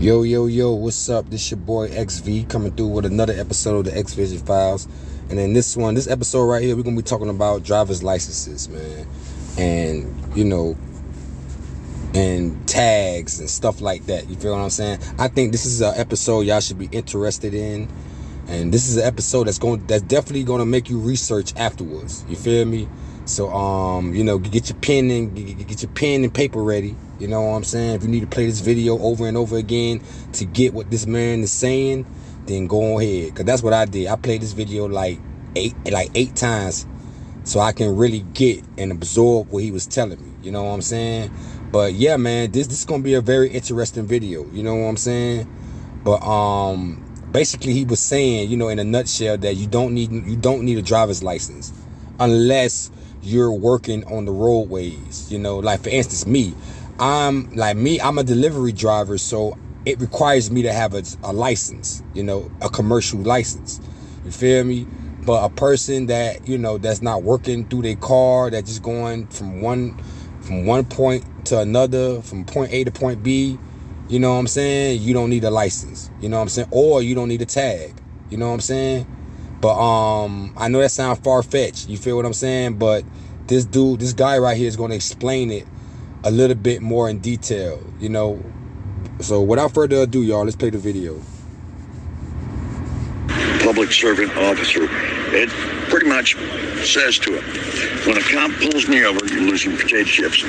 Yo, yo, yo, what's up? This your boy XV coming through with another episode of the X Vision Files. And in this episode right here, we're going to be talking about driver's licenses, man. And, and tags and stuff like that. You feel what I'm saying? I think this is an episode y'all should be interested in. And this is an episode that's definitely going to make you research afterwards. You feel me? So, get your pen and paper ready. You know what I'm saying? If you need to play this video over and over again to get what this man is saying, then go ahead. Because that's what I did. I played this video like eight times so I can really get and absorb what he was telling me. You know what I'm saying? But yeah, man, this is going to be a very interesting video. You know what I'm saying? But basically he was saying, in a nutshell, that you don't need a driver's license unless you're working on the roadways. Like for instance, I'm a delivery driver, so it requires me to have a license, a commercial license. You feel me? But a person that, that's not working through their car, that just going from one point to another, from point A to point B, you know what I'm saying? You don't need a license, you know what I'm saying? Or you don't need a tag, you know what I'm saying? But I know that sounds far-fetched, you feel what I'm saying? But this guy right here is going to explain it a little bit more in detail, So without further ado, y'all, let's play the video. Public servant officer. It pretty much says to him, when a cop pulls me over, you're losing potato chips.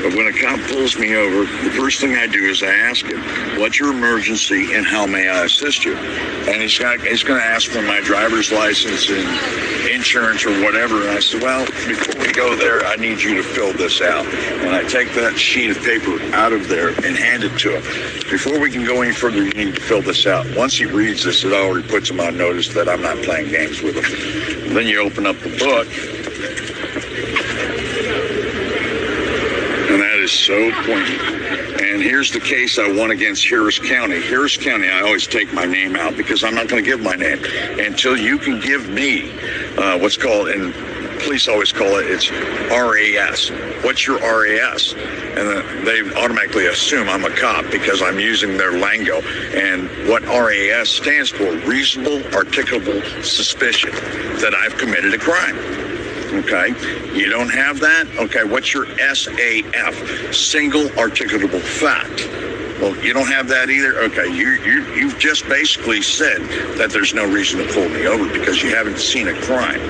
But when a cop pulls me over, the first thing I do is I ask him, what's your emergency and how may I assist you? And he's going to ask for my driver's license and insurance or whatever. And I said, well, before we go there, I need you to fill this out. And I take that sheet of paper out of there and hand it to him. Before we can go any further, you need to fill this out. Once he reads this, it already puts him on notice that I'm not playing games with him. Then you open up the book. And that is so poignant. And here's the case I won against Harris County. Harris County, I always take my name out because I'm not going to give my name until you can give me what's called, and police always call it's RAS. What's your RAS? And they automatically assume I'm a cop because I'm using their lingo. And what RAS stands for, reasonable articulable suspicion that I've committed a crime. Okay, you don't have that? Okay, what's your SAF? Single articulable fact. Well, you don't have that either? Okay, you've just basically said that there's no reason to pull me over because you haven't seen a crime.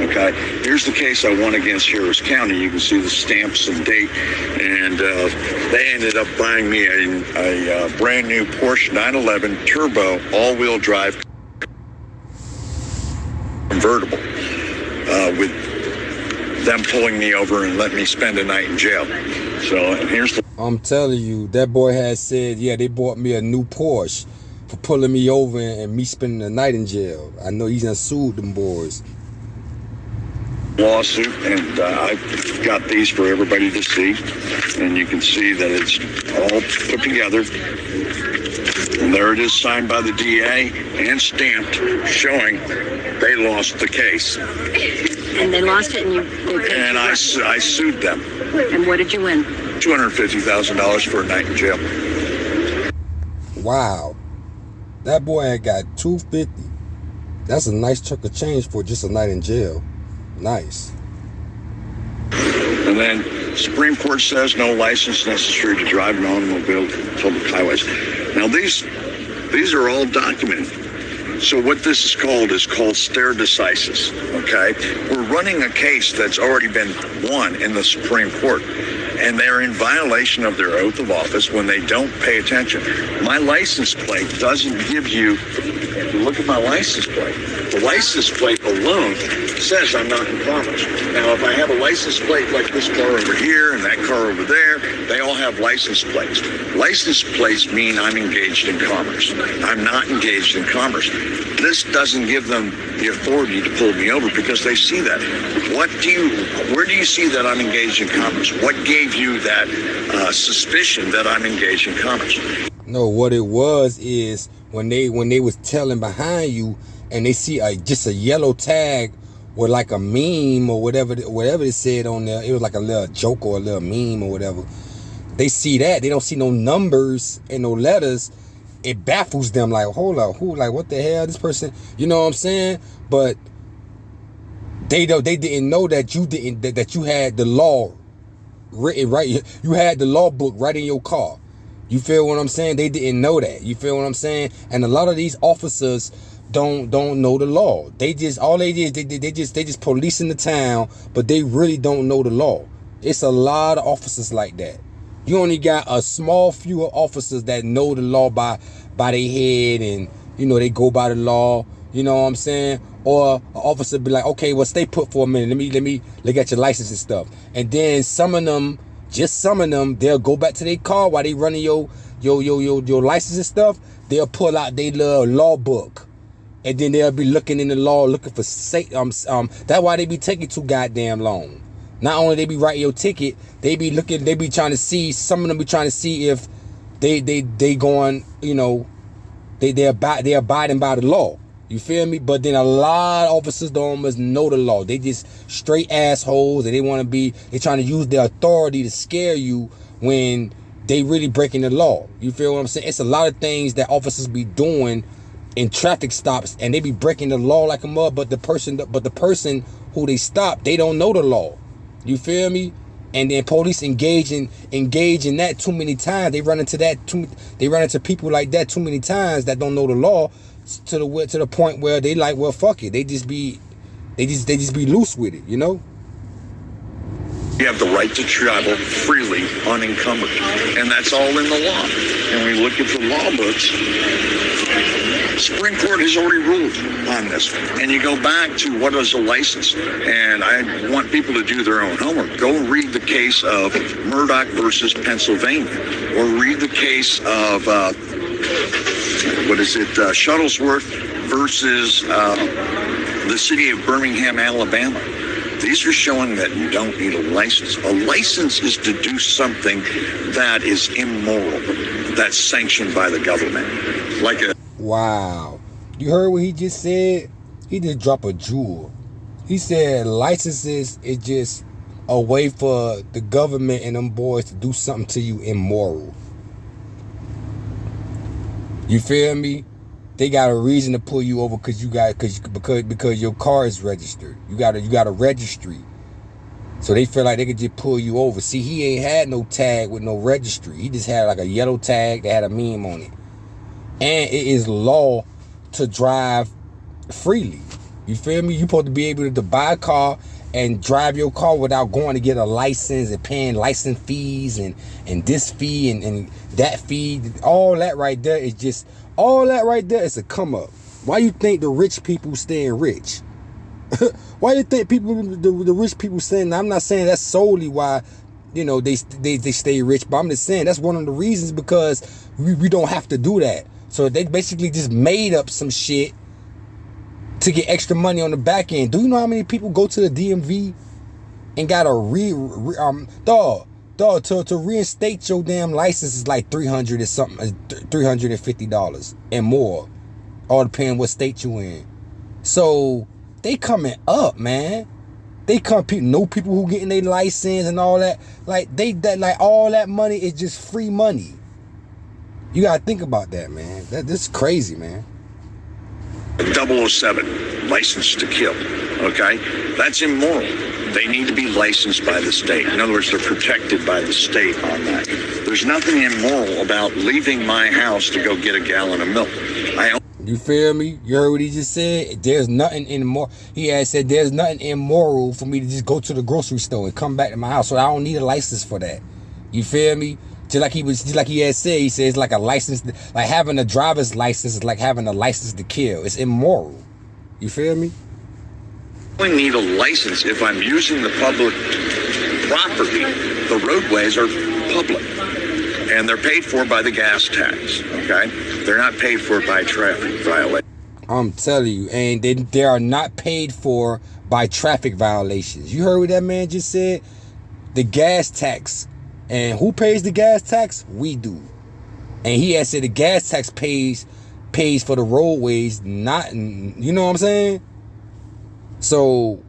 Okay, here's the case I won against Harris County. You can see the stamps and date. And they ended up buying me a brand new Porsche 911 Turbo all-wheel drive convertible with them pulling me over and letting me spend a night in jail. So here's the... I'm telling you, that boy had said, yeah, they bought me a new Porsche for pulling me over and me spending the night in jail. I know he's done sued them boys. Lawsuit, and I've got these for everybody to see. And you can see that it's all put together. And there it is, signed by the DA and stamped, showing they lost the case. And they lost it, and and I sued them. And what did you win? $250,000 for a night in jail. Wow, that boy had got $250. That's a nice chunk of change for just a night in jail. Nice. And then Supreme Court says no license necessary to drive an automobile public highways. Now these are all documented. So what this is called stare decisis, okay? We're running a case that's already been won in the Supreme Court, and they're in violation of their oath of office when they don't pay attention. My license plate doesn't give you, if you look at my license plate, the license plate alone says I'm not in commerce. Now, if I have a license plate like this car over here and that car over there, they all have license plates. License plates mean I'm engaged in commerce. I'm not engaged in commerce. This doesn't give them the authority to pull me over because they see that. Where do you see that I'm engaged in commerce? What gave you that suspicion that I'm engaged in commerce? No, what it was is when they was telling behind you and they see just a yellow tag with like a meme or whatever it said on there. It was like a little joke or a little meme or whatever. they see that, they don't see no numbers and no letters. It baffles them, like, hold up, who, like, what the hell, this person, you know what I'm saying? But they didn't know that that you had the law written right. You had the law book right in your car. You feel what I'm saying? They didn't know that. You feel what I'm saying? And a lot of these officers don't know the law. They just, all they did, they just policing the town, but they really don't know the law. It's a lot of officers like that. You only got a small few of officers that know the law by their head, and you know, they go by the law. You know what I'm saying? Or an officer be like, okay, well, stay put for a minute. Let me look at your license and stuff. And then some of them, they'll go back to their car while they running your license and stuff. They'll pull out their little law book, and then they'll be looking in the law, looking for that's why they be taking too goddamn long. Not only they be writing your ticket, they be trying to see, some of them be trying to see if they going, you know, they're abiding by the law. You feel me? But then a lot of officers don't almost know the law. They just straight assholes, and they trying to use their authority to scare you when they really breaking the law. You feel what I'm saying? It's a lot of things that officers be doing in traffic stops, and they be breaking the law like a mud, but the person who they stop, they don't know the law. You feel me? And then police engage in that too many times. They run into people like that too many times that don't know the law, to the point where they like, well, fuck it. They just be loose with it, you know? You have the right to travel freely, unencumbered. And that's all in the law. And we look at the law books. Supreme Court has already ruled on this. And you go back to what is a license. And I want people to do their own homework. Go read the case of Murdoch versus Pennsylvania. Or read the case of, Shuttlesworth versus the city of Birmingham, Alabama. These are showing that you don't need a license. A license is to do something that is immoral, that's sanctioned by the government. Wow. You heard what he just said? He just dropped a jewel. He said licenses is just a way for the government and them boys to do something to you immoral. You feel me? They got a reason to pull you over because your car is registered. You got a registry. So they feel like they could just pull you over. See, he ain't had no tag with no registry. He just had like a yellow tag that had a meme on it. And it is law to drive freely. You feel me? You're supposed to be able to buy a car and drive your car without going to get a license and paying license fees and this fee and that fee. All that right there is a come up. Why you think the rich people staying rich? Why you think the rich people staying? I'm not saying that's solely why, you know, they stay rich, but I'm just saying that's one of the reasons, because we don't have to do that. So they basically just made up some shit to get extra money on the back end. Do you know how many people go to the DMV and got to reinstate your damn license is like $300 or something, $350 and more, all depending what state you in. So they coming up, man. They come, know people who getting their license and all that. Like all that money is just free money. You gotta think about that, man. This is crazy, man. 007, license to kill, okay? That's immoral. They need to be licensed by the state. In other words, they're protected by the state on that. There's nothing immoral about leaving my house to go get a gallon of milk. You feel me? You heard what he just said? There's nothing immoral. He had said there's nothing immoral for me to just go to the grocery store and come back to my house. So I don't need a license for that. You feel me? Just like he had said, he said it's like a license, like having a driver's license is like having a license to kill. It's immoral. You feel me? I only need a license if I'm using the public property. The roadways are public, and they're paid for by the gas tax, okay? They're not paid for by traffic violations. I'm telling you, and they are not paid for by traffic violations. You heard what that man just said? The gas tax. And who pays the gas tax? We do. And he had said the gas tax pays for the roadways, not, you know what I'm saying? So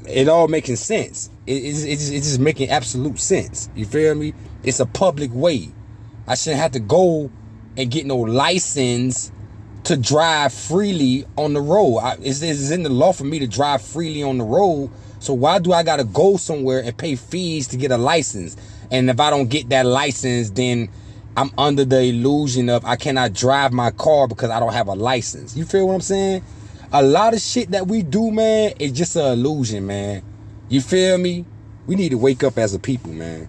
it all making sense. It's just making absolute sense. You feel me? It's a public way. I shouldn't have to go and get no license to drive freely on the road. It's in the law for me to drive freely on the road. So why do I got to go somewhere and pay fees to get a license? And if I don't get that license, then I'm under the illusion of I cannot drive my car because I don't have a license. You feel what I'm saying? A lot of shit that we do, man, is just an illusion, man. You feel me? We need to wake up as a people, man.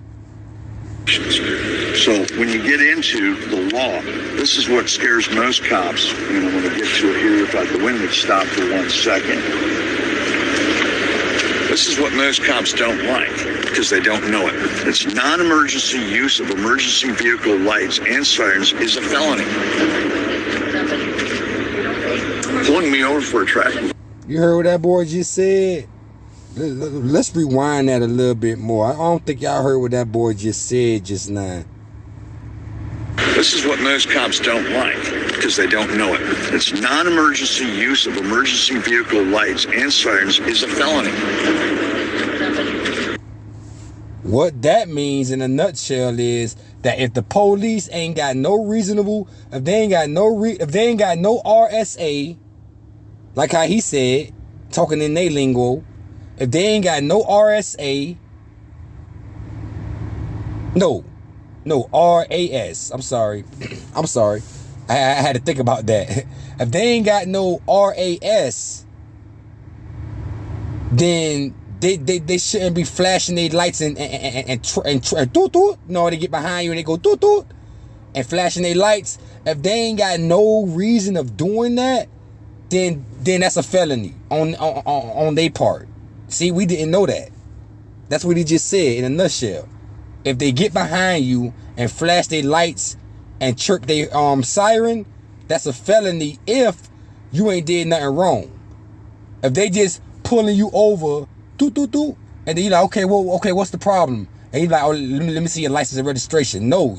So when you get into the law, this is what scares most cops. And I'm going to get to it here. If the wind would stop for 1 second. This is what most cops don't like because they don't know it. It's non-emergency use of emergency vehicle lights and sirens is a felony. Pulling me over for a traffic. You heard what that boy just said? Let's rewind that a little bit more. I don't think y'all heard what that boy just said just now. This is what most cops don't like because they don't know it. It's non-emergency use of emergency vehicle lights and sirens is a felony. What that means in a nutshell is that if the police ain't got no reasonable, if they ain't got no RSA, like how he said, talking in their lingo, if they ain't got no RSA, no, RAS. I'm sorry. I had to think about that. If they ain't got no RAS, then they shouldn't be flashing their lights and toot toot. No, they get behind you and they go toot toot and flashing their lights. If they ain't got no reason of doing that, then that's a felony on their part. See, we didn't know that. That's what he just said in a nutshell. If they get behind you and flash their lights and chirp their siren, that's a felony if you ain't did nothing wrong. If they just pulling you over, doot, doot, doot, and then you're like, okay, what's the problem? And you're like, oh, let me see your license and registration. No,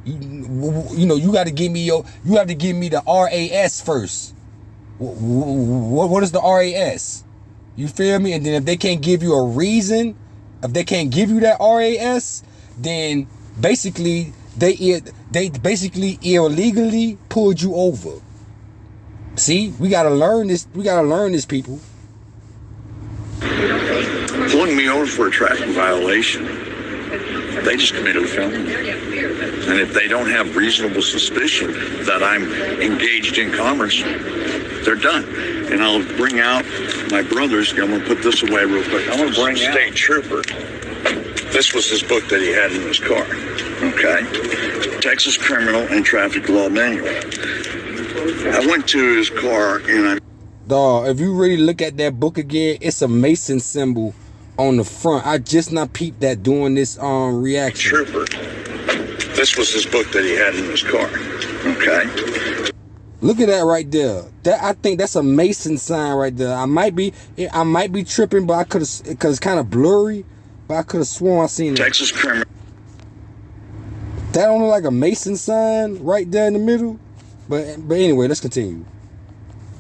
you got to give me you have to give me the RAS first. What is the RAS? You feel me? And then if they can't give you a reason, if they can't give you that RAS, then basically they basically illegally pulled you over. See, we gotta learn this. We gotta learn this, people. Pulling me over for a traffic violation, they just committed a felony. And if they don't have reasonable suspicion that I'm engaged in commerce, they're done. And I'll bring out my brother's. I'm going to put this away real quick. I'm going to bring out State Trooper. This was his book that he had in his car. Okay. Texas Criminal and Traffic Law Manual. I went to his car and Dog, if you really look at that book again, it's a Mason symbol on the front. I just not peeped that during this reaction. Trooper. This was his book that he had in his car. Okay. Look at that right there. I think that's a Mason sign right there. I might be tripping, but I could have, because it's kind of blurry, but I could have sworn I seen it. Texas Criminal. That don't look like a Mason sign right there in the middle. But anyway, let's continue.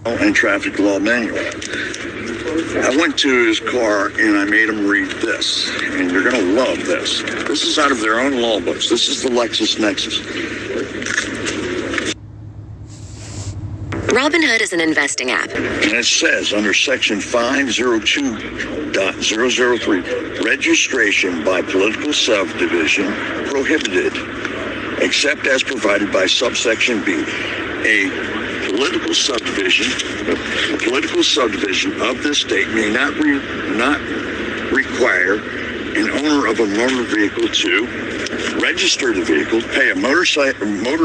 And Traffic Law Manual. I went to his car and I made him read this, and you're going to love this. This is out of their own law books. This is the LexisNexis. Robinhood is an investing app. And it says under section 502.003, registration by political subdivision prohibited, except as provided by subsection B. A political subdivision of this state may not require an owner of a motor vehicle to register the vehicle, pay a motor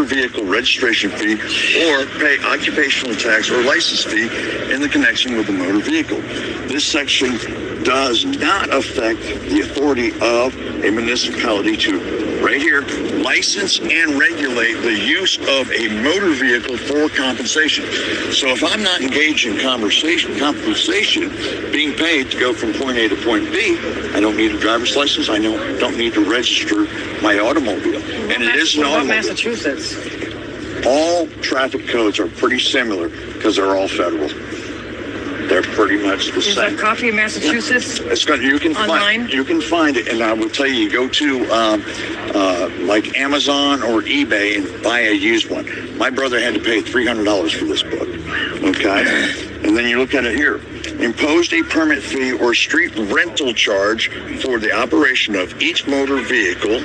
vehicle registration fee, or pay occupational tax or license fee in the connection with the motor vehicle. This section does not affect the authority of a municipality to, right here, license and regulate the use of a motor vehicle for compensation. So if I'm not engaged in compensation, being paid to go from point A to point B, I don't need a driver's license. I don't need to register my automobile. And it is an automobile. Massachusetts. All traffic codes are pretty similar because they're all federal. They're pretty much the Is same. that coffee in Massachusetts? It's got, you can Online? find it, and I will tell you, go to like Amazon or eBay and buy a used one. My brother had to pay $300 for this book. Okay, and then you look at it here. Imposed a permit fee or street rental charge for the operation of each motor vehicle,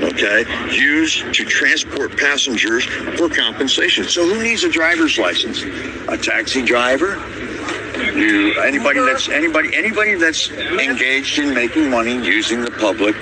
okay, used to transport passengers for compensation. So who needs a driver's license? A taxi driver? Anybody that's engaged in making money using the public